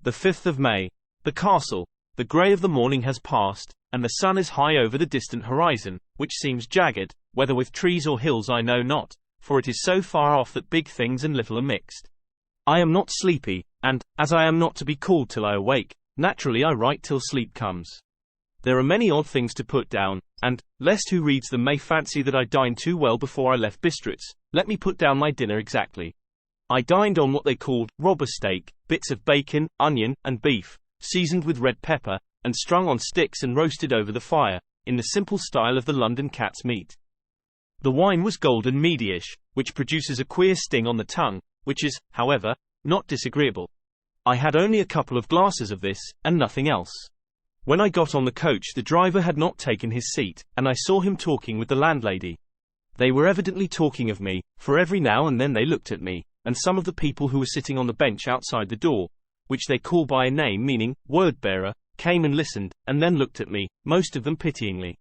The 5th of May. The castle. The grey of the morning has passed, and the sun is high over the distant horizon, which seems jagged, whether with trees or hills I know not, for it is so far off that big things and little are mixed. I am not sleepy, and, as I am not to be called till I awake, naturally I write till sleep comes. There are many odd things to put down, and, lest who reads them may fancy that I dined too well before I left Bistritz, let me put down my dinner exactly. I dined on what they called robber steak, bits of bacon, onion, and beef, seasoned with red pepper, and strung on sticks and roasted over the fire, in the simple style of the London cat's meat. The wine was golden meadyish, which produces a queer sting on the tongue, which is, however, not disagreeable. I had only a couple of glasses of this, and nothing else. When I got on the coach the driver had not taken his seat, and I saw him talking with the landlady. They were evidently talking of me, for every now and then they looked at me, and some of the people who were sitting on the bench outside the door, which they call by a name meaning word-bearer, came and listened, and then looked at me, most of them pityingly.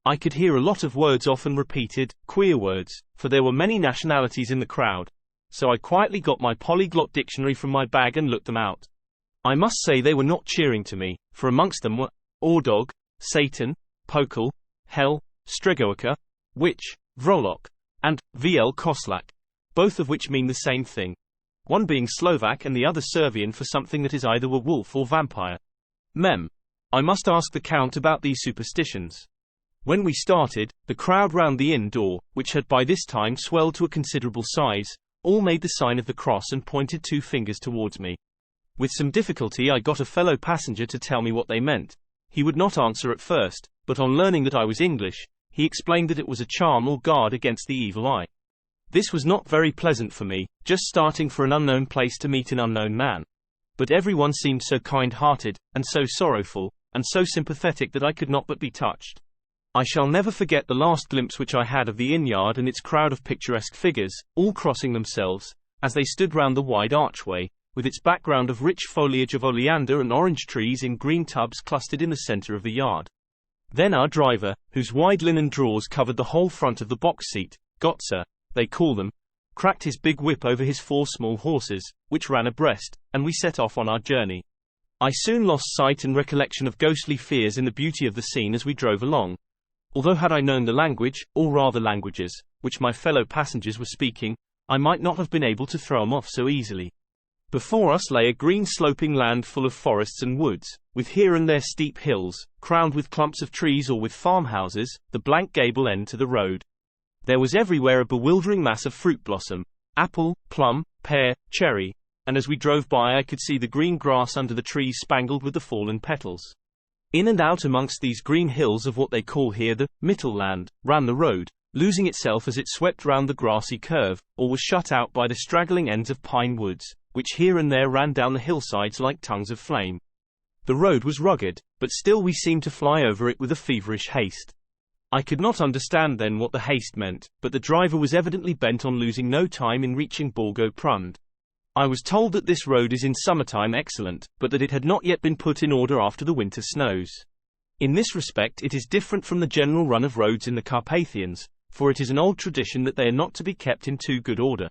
I could hear a lot of words often repeated, queer words, for there were many nationalities in the crowd, so I quietly got my polyglot dictionary from my bag and looked them out. I must say they were not cheering to me, for amongst them were Ordog, Satan, Pokal, Hell, Stregoica, Witch, Vrolok, and VL Koslak, both of which mean the same thing. One being Slovak and the other Servian for something that is either werewolf or vampire. Mem. I must ask the Count about these superstitions. When we started, the crowd round the inn door, which had by this time swelled to a considerable size, all made the sign of the cross and pointed 2 fingers towards me. With some difficulty I got a fellow passenger to tell me what they meant. He would not answer at first, but on learning that I was English, he explained that it was a charm or guard against the evil eye. This was not very pleasant for me, just starting for an unknown place to meet an unknown man. But everyone seemed so kind-hearted, and so sorrowful, and so sympathetic that I could not but be touched. I shall never forget the last glimpse which I had of the inn-yard and its crowd of picturesque figures, all crossing themselves, as they stood round the wide archway, with its background of rich foliage of oleander and orange trees in green tubs clustered in the centre of the yard. Then our driver, whose wide linen drawers covered the whole front of the box seat, Gotzer, they call them, cracked his big whip over his 4 small horses, which ran abreast, and we set off on our journey. I soon lost sight and recollection of ghostly fears in the beauty of the scene as we drove along. Although had I known the language, or rather languages, which my fellow passengers were speaking, I might not have been able to throw them off so easily. Before us lay a green sloping land full of forests and woods, with here and there steep hills, crowned with clumps of trees or with farmhouses, the blank gable end to the road. There was everywhere a bewildering mass of fruit blossom, apple, plum, pear, cherry, and as we drove by I could see the green grass under the trees spangled with the fallen petals. In and out amongst these green hills of what they call here the Mittelland, ran the road, losing itself as it swept round the grassy curve, or was shut out by the straggling ends of pine woods, which here and there ran down the hillsides like tongues of flame. The road was rugged, but still we seemed to fly over it with a feverish haste. I could not understand then what the haste meant, but the driver was evidently bent on losing no time in reaching Borgo Prund. I was told that this road is in summertime excellent, but that it had not yet been put in order after the winter snows. In this respect it is different from the general run of roads in the Carpathians, for it is an old tradition that they are not to be kept in too good order.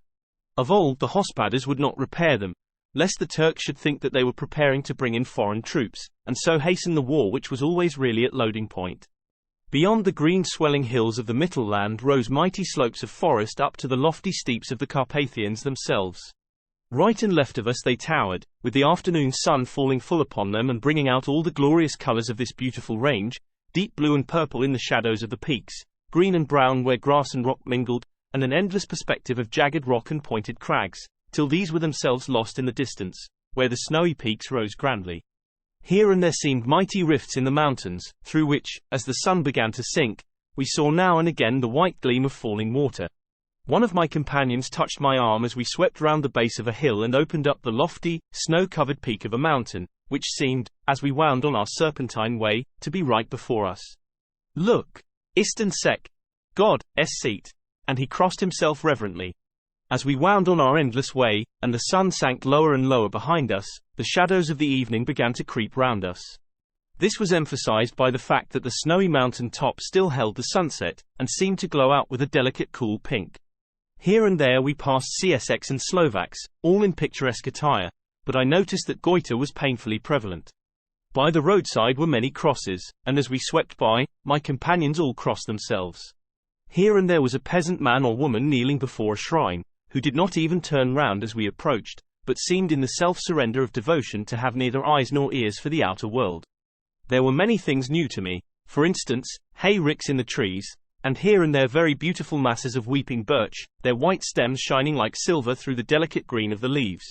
Of old the Hospodars would not repair them, lest the Turks should think that they were preparing to bring in foreign troops, and so hasten the war which was always really at loading point. Beyond the green swelling hills of the Mittelland rose mighty slopes of forest up to the lofty steeps of the Carpathians themselves. Right and left of us they towered, with the afternoon sun falling full upon them and bringing out all the glorious colours of this beautiful range, deep blue and purple in the shadows of the peaks, green and brown where grass and rock mingled, and an endless perspective of jagged rock and pointed crags, till these were themselves lost in the distance, where the snowy peaks rose grandly. Here and there seemed mighty rifts in the mountains, through which, as the sun began to sink, we saw now and again the white gleam of falling water. One of my companions touched my arm as we swept round the base of a hill and opened up the lofty, snow-covered peak of a mountain, which seemed, as we wound on our serpentine way, to be right before us. "Look! Ist sek! God, seat!" And he crossed himself reverently. As we wound on our endless way, and the sun sank lower and lower behind us, the shadows of the evening began to creep round us. This was emphasized by the fact that the snowy mountain top still held the sunset, and seemed to glow out with a delicate cool pink. Here and there we passed Czechs and Slovaks, all in picturesque attire, but I noticed that goiter was painfully prevalent. By the roadside were many crosses, and as we swept by, my companions all crossed themselves. Here and there was a peasant man or woman kneeling before a shrine, who did not even turn round as we approached, but seemed in the self-surrender of devotion to have neither eyes nor ears for the outer world. There were many things new to me, for instance, hay ricks in the trees, and here and there very beautiful masses of weeping birch, their white stems shining like silver through the delicate green of the leaves.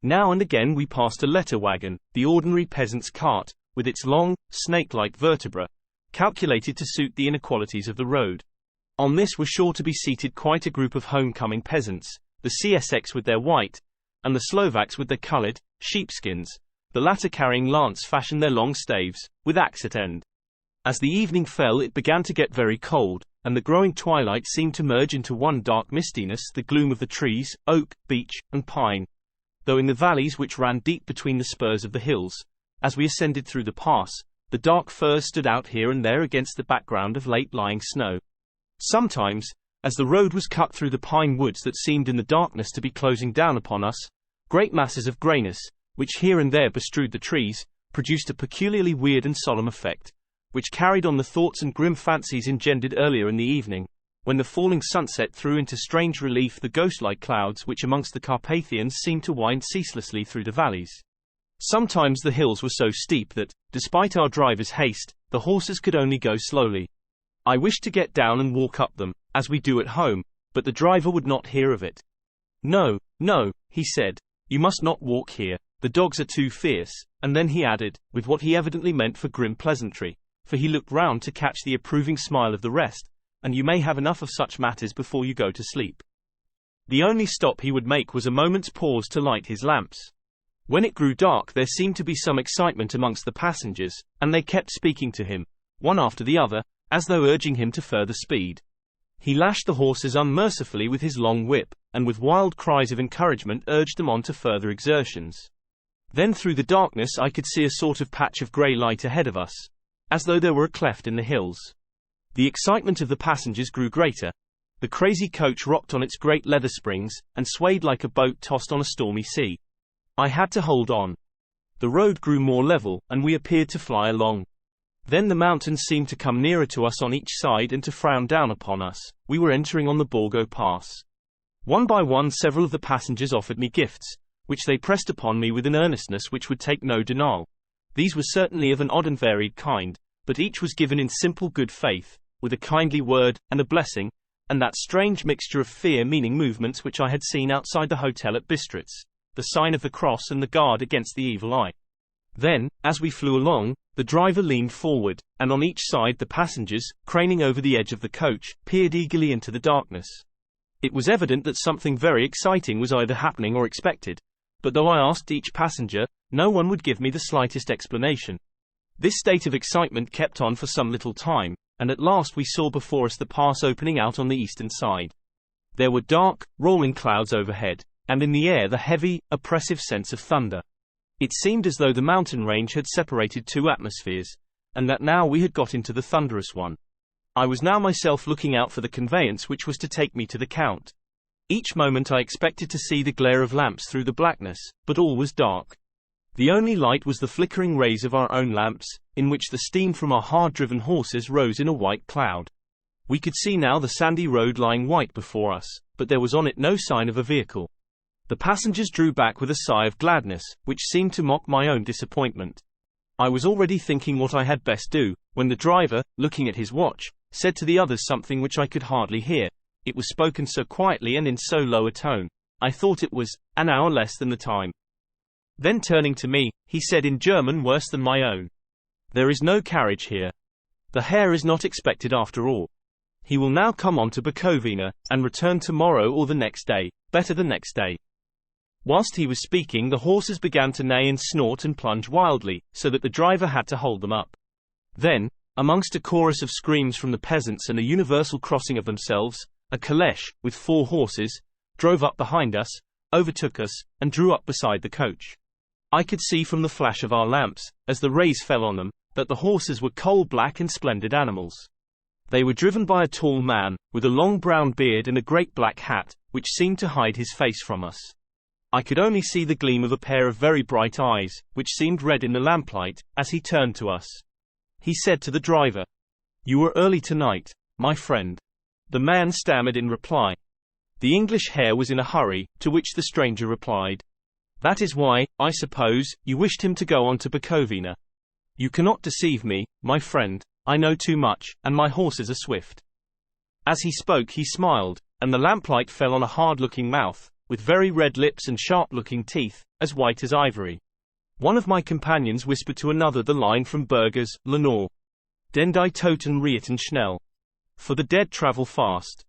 Now and again we passed a letter wagon, the ordinary peasant's cart, with its long, snake-like vertebra, calculated to suit the inequalities of the road. On this were sure to be seated quite a group of homecoming peasants, the CSX with their white, and the Slovaks with their coloured, sheepskins, the latter carrying lance-fashion their long staves, with axe at end. As the evening fell it began to get very cold, and the growing twilight seemed to merge into one dark mistiness, the gloom of the trees, oak, beech, and pine, though in the valleys which ran deep between the spurs of the hills, as we ascended through the pass, the dark firs stood out here and there against the background of late-lying snow. Sometimes, as the road was cut through the pine woods that seemed in the darkness to be closing down upon us, great masses of greyness, which here and there bestrewed the trees, produced a peculiarly weird and solemn effect, which carried on the thoughts and grim fancies engendered earlier in the evening, when the falling sunset threw into strange relief the ghost-like clouds which amongst the Carpathians seemed to wind ceaselessly through the valleys. Sometimes the hills were so steep that, despite our driver's haste, the horses could only go slowly. I wished to get down and walk up them, as we do at home, but the driver would not hear of it. "No, no," he said, "you must not walk here, the dogs are too fierce," and then he added, with what he evidently meant for grim pleasantry, for he looked round to catch the approving smile of the rest, "and you may have enough of such matters before you go to sleep." The only stop he would make was a moment's pause to light his lamps. When it grew dark there seemed to be some excitement amongst the passengers, and they kept speaking to him, one after the other, as though urging him to further speed. He lashed the horses unmercifully with his long whip, and with wild cries of encouragement urged them on to further exertions. Then through the darkness I could see a sort of patch of grey light ahead of us, as though there were a cleft in the hills. The excitement of the passengers grew greater. The crazy coach rocked on its great leather springs, and swayed like a boat tossed on a stormy sea. I had to hold on. The road grew more level, and we appeared to fly along. Then the mountains seemed to come nearer to us on each side and to frown down upon us. We were entering on the Borgo Pass. One by one several of the passengers offered me gifts, which they pressed upon me with an earnestness which would take no denial. These were certainly of an odd and varied kind, but each was given in simple good faith, with a kindly word, and a blessing, and that strange mixture of fear-meaning movements which I had seen outside the hotel at Bistritz, the sign of the cross and the guard against the evil eye. Then, as we flew along, the driver leaned forward, and on each side the passengers, craning over the edge of the coach, peered eagerly into the darkness. It was evident that something very exciting was either happening or expected, but though I asked each passenger, no one would give me the slightest explanation. This state of excitement kept on for some little time, and at last we saw before us the pass opening out on the eastern side. There were dark, rolling clouds overhead, and in the air the heavy, oppressive sense of thunder. It seemed as though the mountain range had separated two atmospheres, and that now we had got into the thunderous one. I was now myself looking out for the conveyance which was to take me to the Count. Each moment I expected to see the glare of lamps through the blackness, but all was dark. The only light was the flickering rays of our own lamps, in which the steam from our hard-driven horses rose in a white cloud. We could see now the sandy road lying white before us, but there was on it no sign of a vehicle. The passengers drew back with a sigh of gladness, which seemed to mock my own disappointment. I was already thinking what I had best do, when the driver, looking at his watch, said to the others something which I could hardly hear. It was spoken so quietly and in so low a tone, I thought it was an hour less than the time. Then turning to me, he said in German worse than my own, "There is no carriage here. The Herr is not expected after all. He will now come on to Bukovina, and return tomorrow or the next day, better the next day." Whilst he was speaking the horses began to neigh and snort and plunge wildly, so that the driver had to hold them up. Then, amongst a chorus of screams from the peasants and a universal crossing of themselves, a caleche, with 4 horses, drove up behind us, overtook us, and drew up beside the coach. I could see from the flash of our lamps, as the rays fell on them, that the horses were coal-black and splendid animals. They were driven by a tall man, with a long brown beard and a great black hat, which seemed to hide his face from us. I could only see the gleam of a pair of very bright eyes, which seemed red in the lamplight, as he turned to us. He said to the driver, "You were early tonight, my friend." The man stammered in reply. The English hare was in a hurry, to which the stranger replied, "That is why, I suppose, you wished him to go on to Bukovina. You cannot deceive me, my friend. I know too much, and my horses are swift." As he spoke he smiled, and the lamplight fell on a hard-looking mouth, with very red lips and sharp-looking teeth, as white as ivory. One of my companions whispered to another the line from Burger's "Lenore. Den die Toten reiten schnell." For the dead travel fast.